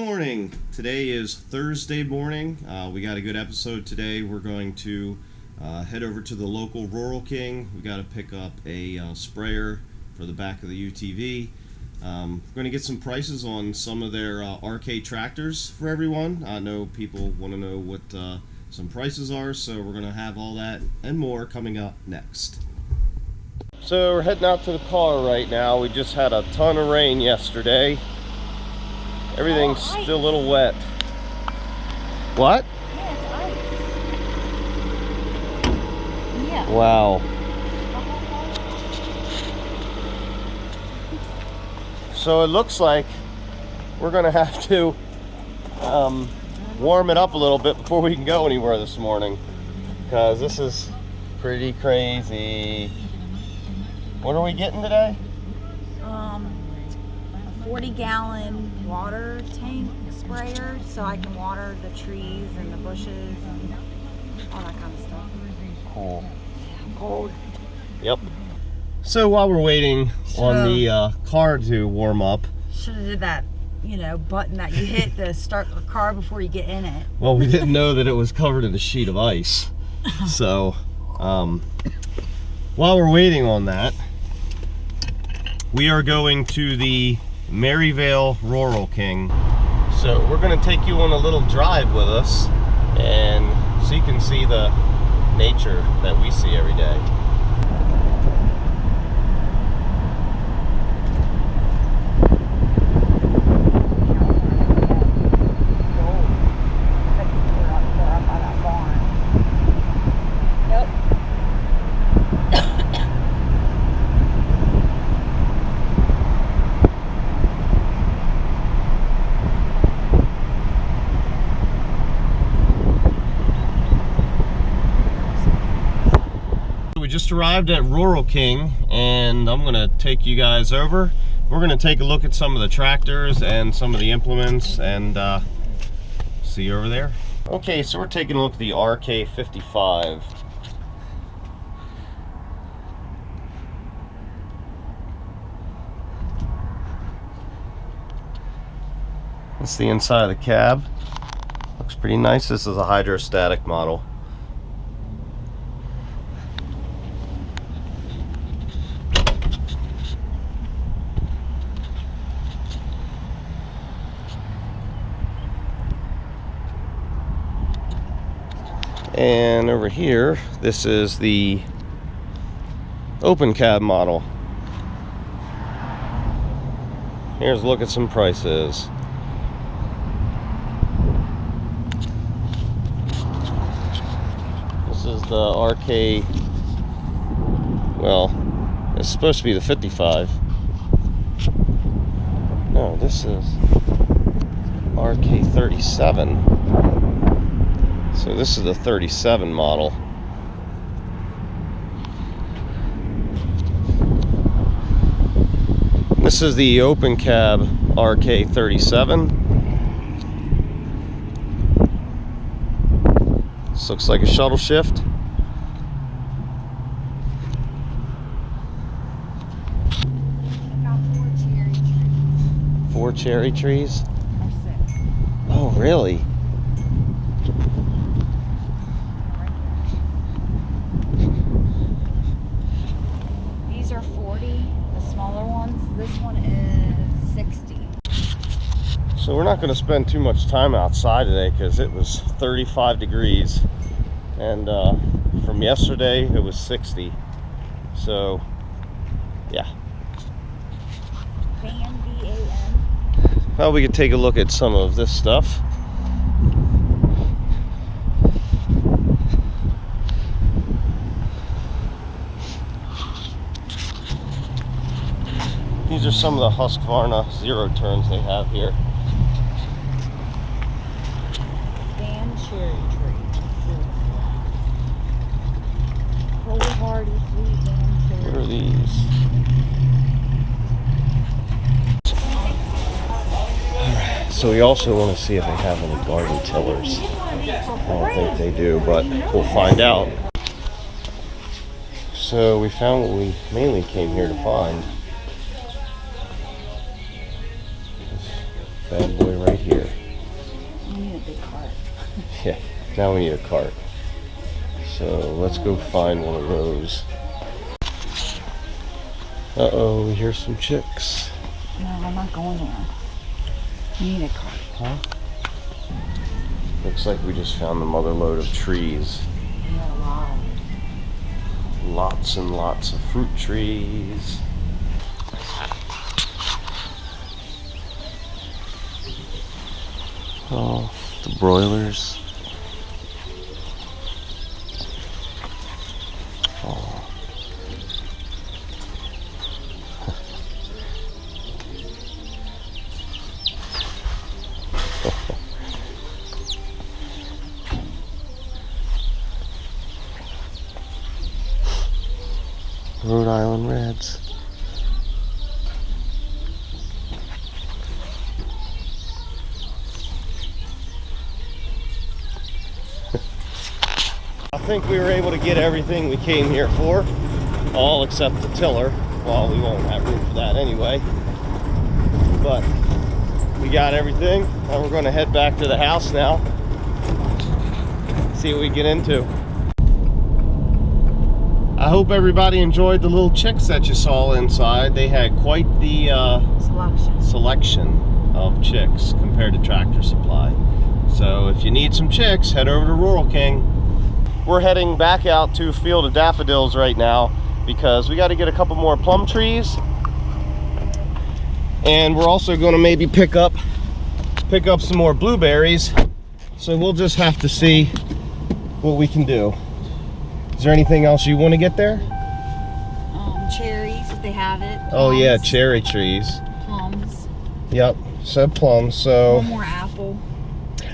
morning. Today is Thursday morning. We got a good episode today. We're going to head over to the local Rural King. We got to pick up a sprayer for the back of the UTV. We're going to get some prices on some of their RK tractors for everyone. I know people want to know what some prices are, so we're going to have all that and more coming up next. So we're heading out to the car right now. We just had a ton of rain yesterday. Everything's still a little wet. What? Yeah, it's ice. Yeah. Wow. So it looks like we're gonna have to warm it up a little bit before we can go anywhere this morning, because this is pretty crazy. What are we getting today? A 40-gallon water tank sprayer, so I can water the trees and the bushes and all that kind of stuff. Cool. Cold. Yep. So while we're waiting on the car to warm up, Should have did that, button that you hit to start the car before you get in it. well, we didn't know that it was covered in a sheet of ice. So while we're waiting on that, we are going to the Maryvale Rural King. So we're going to take you on a little drive with us, and so you can see the nature that we see every day. We just arrived at Rural King, and I'm gonna take you guys over. We're gonna take a look at some of the tractors and some of the implements, and see you over there. Okay, so we're taking a look at the RK55. That's the inside of the cab. Looks pretty nice. This is a hydrostatic model. And over here, this is the open cab model. Here's a look at some prices. This is the RK, well, it's supposed to be the 55. No, this is RK37. So this is the 37 model. This is the open cab RK37. This looks like a shuttle shift. Got 4 cherry trees. 4 cherry trees? Or 6. Oh, really? These are 40, the smaller ones. This one is 60. So we're not going to spend too much time outside today because it was 35 degrees, and from yesterday it was 60. So yeah. Van, V-A-N. Well, we could take a look at some of this stuff. These are some of the Husqvarna zero turns they have here. Van cherry tree. Cold, hardy, sweet van cherry. What are these? Alright, so we also want to see if they have any garden tillers. I don't think they do, but we'll find out. So we found what we mainly came here to find. bad boy right here. We need a big cart. Yeah, now we need a cart. So let's go find one of those. Uh-oh, here's some chicks. No, I'm not going there. We need a cart. Huh? Looks like we just found the mother lode of trees. Yeah, a lot. Lots and lots of fruit trees. Oh, the broilers. Oh. Rhode Island Reds. I think we were able to get everything we came here for, all except the tiller. Well, we won't have room for that anyway. But we got everything, and we're going to head back to the house now. See what we get into. I hope everybody enjoyed the little chicks that you saw inside. They had quite the selection of chicks compared to Tractor Supply. So if you need some chicks, head over to Rural King. We're heading back out to a field of daffodils right now because we got to get a couple more plum trees. And we're also going to maybe pick up some more blueberries. So we'll just have to see what we can do. Is there anything else you want to get there? Cherries, if they have it. Plums, oh yeah, cherry trees. Plums. Yep, said plums. So one more apple.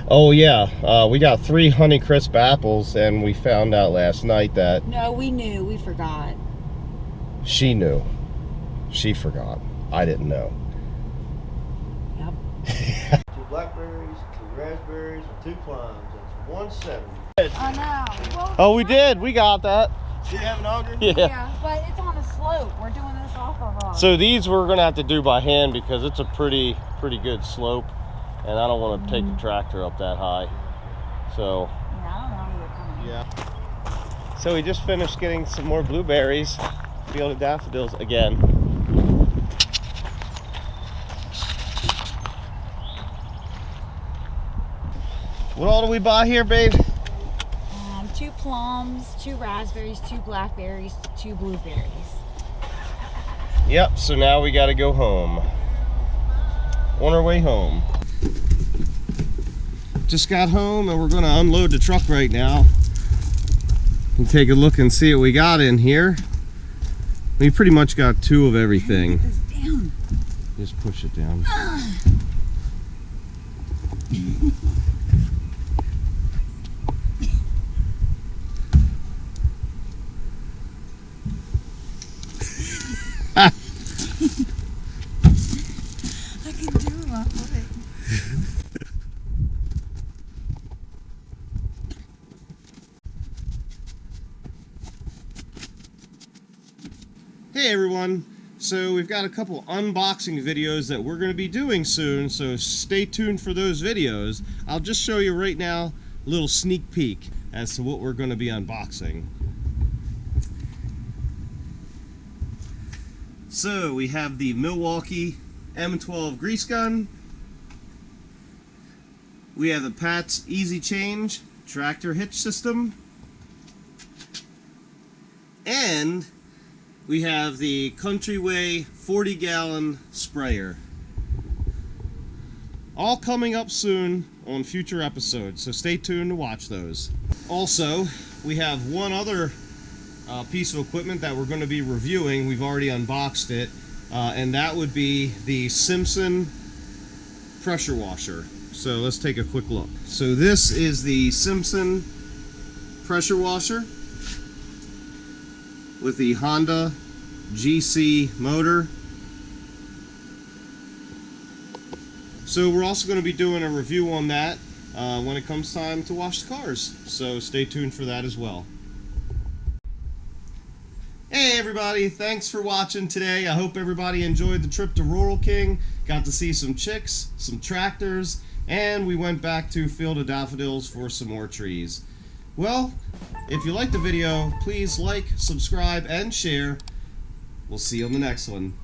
Oh yeah, we got 3 Honeycrisp apples, and we found out last night that... No, we knew, we forgot. She knew. She forgot. I didn't know. Yep. 2 blackberries, 2 raspberries, and 2 plums. That's 170. I know. Well, Oh, we did. We got that. Do you have an auger? yeah, but it's on a slope. We're doing this off of a... So these we're gonna have to do by hand because it's a pretty good slope, and I don't want to take the tractor up that high. So Yeah, I don't know where you're coming. yeah. So we just finished getting some more blueberries. Field of daffodils again. What all do we buy here, babe? 2 plums, 2 raspberries, 2 blackberries, 2 blueberries. Yep, so now we got to go home. On our way home. Just got home and we're going to unload the truck right now. And take a look and see what we got in here. We pretty much got 2 of everything. Put this down. Just push it down. I can do it. Hey everyone, so we've got a couple unboxing videos that we're going to be doing soon, so stay tuned for those videos. I'll just show you right now a little sneak peek as to what we're going to be unboxing. So we have the Milwaukee M12 grease gun. We have the Pat's Easy Change tractor hitch system. And we have the Countryway 40-gallon sprayer. All coming up soon on future episodes, so stay tuned to watch those. Also, we have one other piece of equipment that we're going to be reviewing. We've already unboxed it, and that would be the Simpson pressure washer. So let's take a quick look. So this is the Simpson pressure washer with the Honda GC motor. So we're also going to be doing a review on that when it comes time to wash the cars. So stay tuned for that as well. Hey everybody, thanks for watching today. I hope everybody enjoyed the trip to Rural King. Got to see some chicks, some tractors, and we went back to Field of Daffodils for some more trees. Well, if you liked the video, please like, subscribe, and share. We'll see you on the next one.